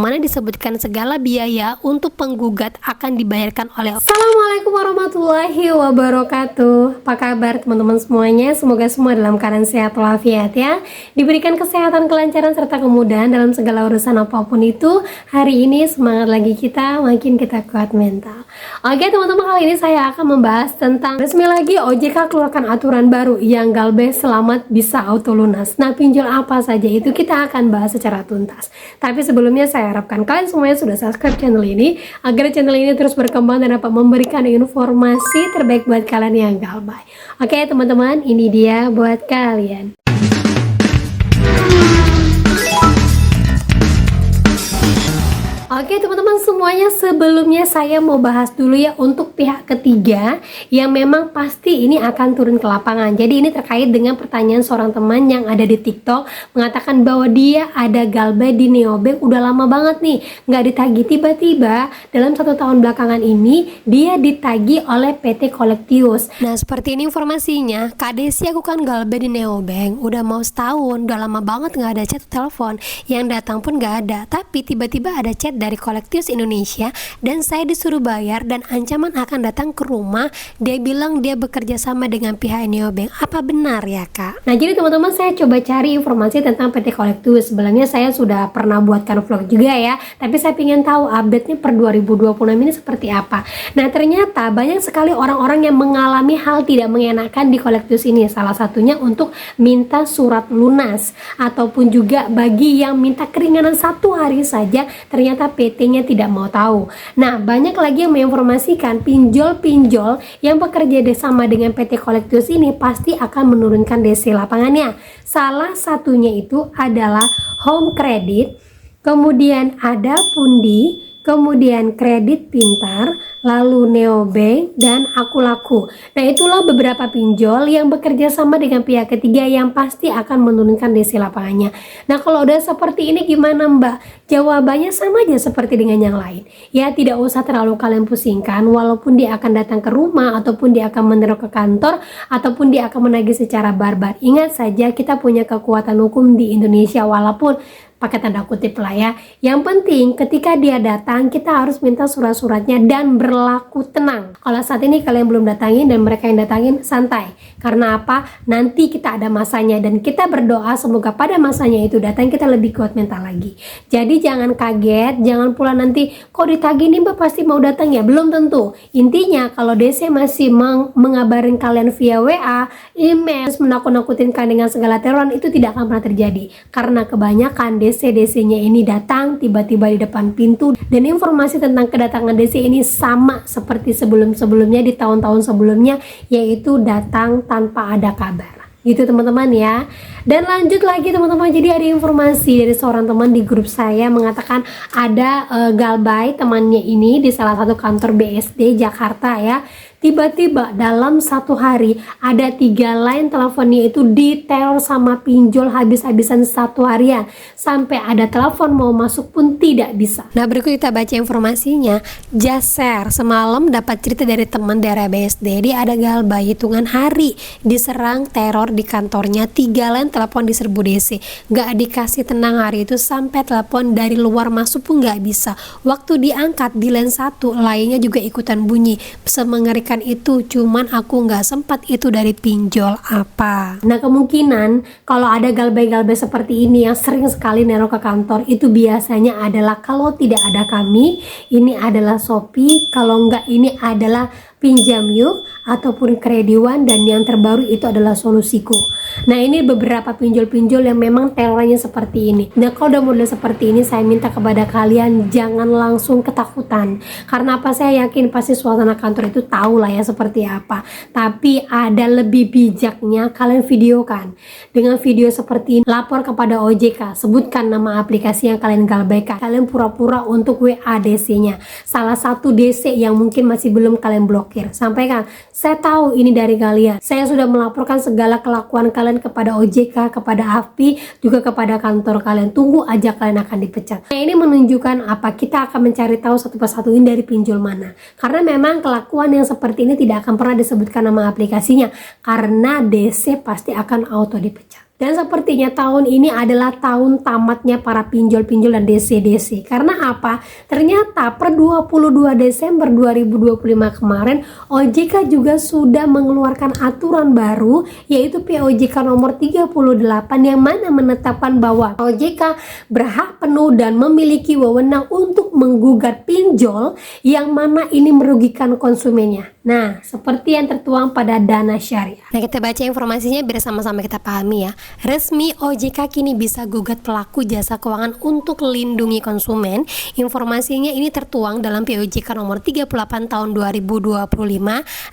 mana disebutkan segala biaya untuk penggugat akan dibayarkan oleh. Assalamualaikum warahmatullahi wabarakatuh. Apa kabar teman-teman semuanya? Semoga semua dalam keadaan sehat walafiat ya. Diberikan kesehatan, kelancaran, serta kemudahan dalam segala urusan apapun itu. Hari ini semangat lagi kita, makin kita kuat mental. Oke teman-teman, kali ini saya akan membahas tentang resmi lagi OJK keluarkan aturan baru yang galbay selamat bisa auto lunas. Nah, pinjol apa saja itu kita akan bahas secara tuntas. Tapi sebelumnya saya harapkan kalian semuanya sudah subscribe channel ini agar channel ini terus berkembang dan dapat memberikan informasi terbaik buat kalian yang galbay. Oke teman-teman, ini dia buat kalian. Oke teman-teman semuanya, sebelumnya saya mau bahas dulu ya untuk pihak ketiga yang memang pasti ini akan turun ke lapangan. Jadi ini terkait dengan pertanyaan seorang teman yang ada di TikTok mengatakan bahwa dia ada galbay di neobank udah lama banget nih nggak ditagih, tiba-tiba dalam 1 tahun belakangan ini dia ditagih oleh PT Kolektius. Nah seperti ini informasinya, Kak Desi aku kan galbay di neobank udah mau setahun, udah lama banget nggak ada chat telepon, yang datang pun nggak ada, tapi tiba-tiba ada chat dari Kolektius Indonesia dan saya disuruh bayar dan ancaman akan datang ke rumah. Dia bilang dia bekerja sama dengan pihak neobank. Apa benar ya Kak? Nah jadi teman-teman, saya coba cari informasi tentang PT Kolektius. Sebenarnya saya sudah pernah buatkan vlog juga ya, tapi saya ingin tahu update-nya per 2026 ini seperti apa. Nah ternyata banyak sekali orang-orang yang mengalami hal tidak mengenakan di Kolektius ini. Salah satunya untuk minta surat lunas, ataupun juga bagi yang minta keringanan 1 hari saja ternyata PT-nya tidak mau tahu. Nah, banyak lagi yang menginformasikan pinjol-pinjol yang bekerja sama dengan PT Kolektius ini pasti akan menurunkan DC lapangannya. Salah satunya itu adalah Home Credit, kemudian ada Pundi, kemudian Kredit Pintar, lalu Neobank, dan Aku Laku. Nah itulah beberapa pinjol yang bekerja sama dengan pihak ketiga yang pasti akan menurunkan DC lapangannya. Nah kalau udah seperti ini gimana Mbak? Jawabannya sama aja seperti dengan yang lain. Ya tidak usah terlalu kalian pusingkan, walaupun dia akan datang ke rumah, ataupun dia akan meneror ke kantor, ataupun dia akan menagih secara barbar. Ingat saja kita punya kekuatan hukum di Indonesia, walaupun pakai tanda kutip lah ya. Yang penting ketika dia datang kita harus minta surat-suratnya dan berlaku tenang. Kalau saat ini kalian belum datangin dan mereka yang datangin, santai. Karena apa? Nanti kita ada masanya dan kita berdoa semoga pada masanya itu datang kita lebih kuat mental lagi. Jadi jangan kaget, jangan pula nanti kok ditagih nih Mbak pasti mau datang ya. Belum tentu. Intinya kalau DC masih mengabarin kalian via WA, email, menakut-nakutin kalian dengan segala teroran, itu tidak akan pernah terjadi. Karena kebanyakan DC-nya ini datang tiba-tiba di depan pintu, dan informasi tentang kedatangan DC ini sama seperti sebelum-sebelumnya di tahun-tahun sebelumnya, yaitu datang tanpa ada kabar. Gitu teman-teman ya. Dan lanjut lagi teman-teman, jadi ada informasi dari seorang teman di grup saya mengatakan ada galbay temannya ini di salah satu kantor BSD Jakarta ya. Tiba-tiba dalam 1 hari ada 3 line teleponnya itu diteror sama pinjol habis-habisan 1 harian, sampai ada telepon mau masuk pun tidak bisa. Nah berikut kita baca informasinya. Jaser semalam dapat cerita dari teman daerah BSD, dia ada galbay hitungan hari diserang teror di kantornya, 3 line telepon diserbu DC, gak dikasih tenang hari itu, sampai telepon dari luar masuk pun gak bisa. Waktu diangkat di line 1 lainnya juga ikutan bunyi. Semengerikan itu, cuman aku nggak sempat. Itu dari pinjol apa? Nah kemungkinan kalau ada galbay-galbay seperti ini yang sering sekali neror ke kantor, itu biasanya adalah kalau tidak ada kami, ini adalah Shopee, kalau nggak ini adalah Pinjam Yuk ataupun Krediwan, dan yang terbaru itu adalah Solusiku. Nah ini beberapa pinjol-pinjol yang memang terornya seperti ini. Nah kalau udah model seperti ini, saya minta kepada kalian jangan langsung ketakutan. Karena apa? Saya yakin pasti suasana kantor itu tahu lah ya seperti apa. Tapi ada lebih bijaknya kalian videokan. Dengan video seperti ini, lapor kepada OJK, sebutkan nama aplikasi yang kalian galbaykan. Kalian pura-pura untuk WA DC-nya. Salah satu DC yang mungkin masih belum kalian blok. Sampaikan, saya tahu ini dari kalian, saya sudah melaporkan segala kelakuan kalian kepada OJK, kepada AFPI, juga kepada kantor kalian, tunggu aja kalian akan dipecat. Nah ini menunjukkan apa? Kita akan mencari tahu satu persatu ini dari pinjol mana, karena memang kelakuan yang seperti ini tidak akan pernah disebutkan nama aplikasinya, karena DC pasti akan auto dipecat. Dan sepertinya tahun ini adalah tahun tamatnya para pinjol-pinjol dan DC-DC. Karena apa? Ternyata per 22 Desember 2025 kemarin OJK juga sudah mengeluarkan aturan baru, yaitu POJK nomor 38 yang mana menetapkan bahwa OJK berhak penuh dan memiliki wewenang untuk menggugat pinjol yang mana ini merugikan konsumennya. Nah, seperti yang tertuang pada Dana Syariah. Nah, kita baca informasinya biar sama-sama kita pahami ya. Resmi OJK kini bisa gugat pelaku jasa keuangan untuk lindungi konsumen. Informasinya ini tertuang dalam POJK nomor 38 tahun 2025.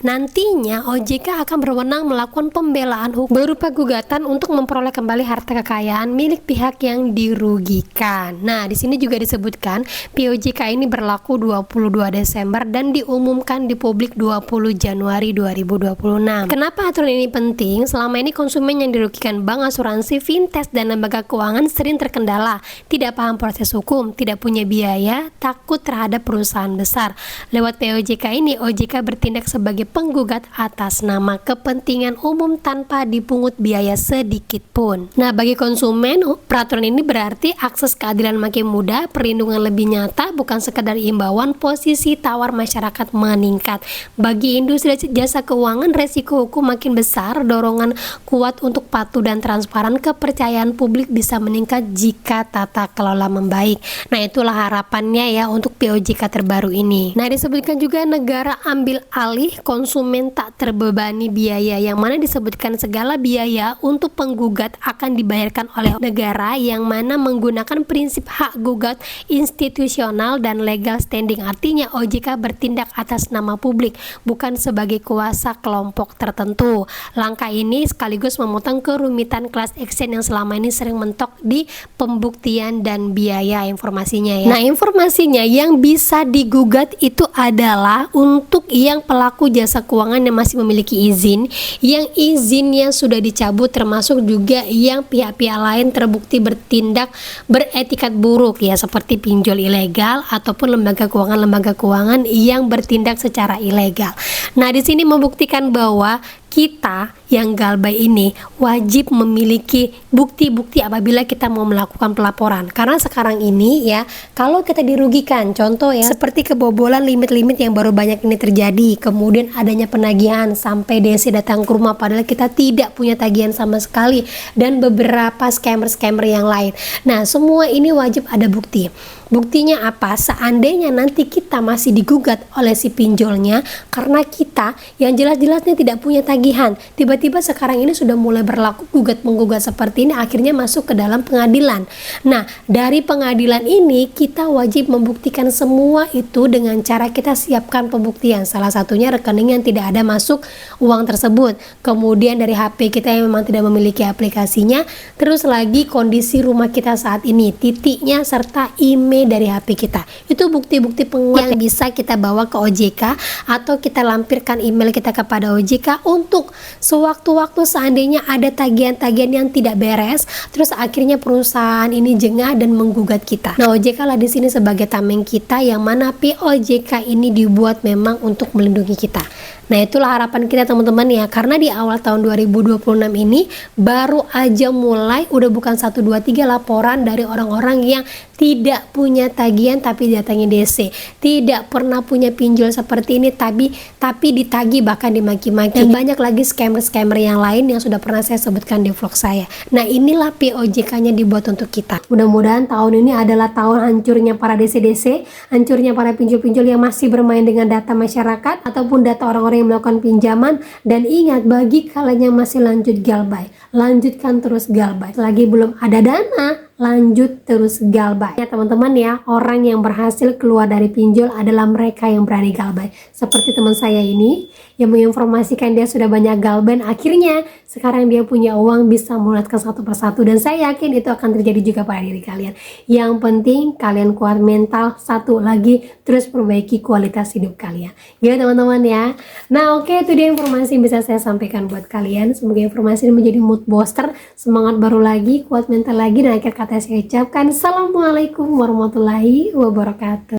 Nantinya OJK akan berwenang melakukan pembelaan hukum berupa gugatan untuk memperoleh kembali harta kekayaan milik pihak yang dirugikan. Nah, di sini juga disebutkan POJK ini berlaku 22 Desember dan diumumkan di publik 20 Januari 2026. Kenapa aturan ini penting? Selama ini konsumen yang dirugikan bank, asuransi, fintech, dan lembaga keuangan sering terkendala, tidak paham proses hukum, tidak punya biaya, takut terhadap perusahaan besar. Lewat POJK ini, OJK bertindak sebagai penggugat atas nama kepentingan umum tanpa dipungut biaya sedikit pun. Nah, bagi konsumen, peraturan ini berarti akses keadilan makin mudah, perlindungan lebih nyata, bukan sekedar imbauan, posisi tawar masyarakat meningkat. Bagi industri jasa keuangan, resiko hukum makin besar, dorongan kuat untuk patuh dan transparan, kepercayaan publik bisa meningkat jika tata kelola membaik. Nah, itulah harapannya ya untuk POJK terbaru ini. Nah, disebutkan juga negara ambil alih, konsumen tak terbebani biaya, yang mana disebutkan segala biaya untuk penggugat akan dibayarkan oleh negara yang mana menggunakan prinsip hak gugat institusional dan legal standing. Artinya OJK bertindak atas nama publik, bukan sebagai kuasa kelompok tertentu. Langkah ini sekaligus memotong kerumitan class action yang selama ini sering mentok di pembuktian dan biaya informasinya ya. Nah, informasinya yang bisa digugat itu adalah untuk yang pelaku jasa keuangan yang masih memiliki izin, yang izinnya sudah dicabut, termasuk juga yang pihak-pihak lain terbukti bertindak beretikat buruk ya, seperti pinjol ilegal ataupun lembaga keuangan yang bertindak secara ilegal. Nah, di sini membuktikan bahwa kita yang galbay ini wajib memiliki bukti-bukti apabila kita mau melakukan pelaporan. Karena sekarang ini ya, kalau kita dirugikan, contoh ya, seperti kebobolan limit-limit yang baru banyak ini terjadi, kemudian adanya penagihan sampai DC datang ke rumah padahal kita tidak punya tagihan sama sekali, dan beberapa scammer-scammer yang lain. Nah, semua ini wajib ada bukti. Buktinya apa? Seandainya nanti kita masih digugat oleh si pinjolnya karena kita yang jelas-jelasnya tidak punya tagihan, tiba-tiba sekarang ini sudah mulai berlaku gugat-menggugat seperti ini, akhirnya masuk ke dalam pengadilan. Nah, dari pengadilan ini kita wajib membuktikan semua itu dengan cara kita siapkan pembuktian. Salah satunya rekening yang tidak ada masuk uang tersebut, kemudian dari HP kita yang memang tidak memiliki aplikasinya, terus lagi kondisi rumah kita saat ini, titiknya, serta email dari HP kita. Itu bukti-bukti penguat yang bisa kita bawa ke OJK atau kita lampirkan email kita kepada OJK untuk sewaktu-waktu seandainya ada tagihan-tagihan yang tidak beres, terus akhirnya perusahaan ini jengah dan menggugat kita. Nah, OJK lah di sini sebagai tameng kita, yang mana POJK ini dibuat memang untuk melindungi kita. Nah, itulah harapan kita teman-teman ya, karena di awal tahun 2026 ini baru aja mulai, udah bukan 1, 2, 3 laporan dari orang-orang yang tidak punya tagihan tapi datangnya DC, tidak pernah punya pinjol seperti ini tapi ditagih bahkan dimaki-maki, dan banyak lagi scammer-scammer yang lain yang sudah pernah saya sebutkan di vlog saya. Nah, inilah POJK-nya dibuat untuk kita. Mudah-mudahan tahun ini adalah tahun hancurnya para DC-DC, hancurnya para pinjol-pinjol yang masih bermain dengan data masyarakat ataupun data orang-orang yang melakukan pinjaman. Dan ingat, bagi kalian yang masih lanjut galbay, lanjutkan terus galbay. Lagi belum ada dana, lanjut terus galbay ya teman-teman ya. Orang yang berhasil keluar dari pinjol adalah mereka yang berani galbay, seperti teman saya ini yang menginformasikan dia sudah banyak galbay, akhirnya sekarang dia punya uang bisa melunaskan satu persatu, dan saya yakin itu akan terjadi juga pada diri kalian. Yang penting kalian kuat mental, satu lagi terus perbaiki kualitas hidup kalian ya teman-teman ya. Nah, oke, itu dia informasi yang bisa saya sampaikan buat kalian. Semoga informasi ini menjadi mood booster, semangat baru lagi, kuat mental lagi, dan akhir kata saya ucapkan assalamualaikum warahmatullahi wabarakatuh.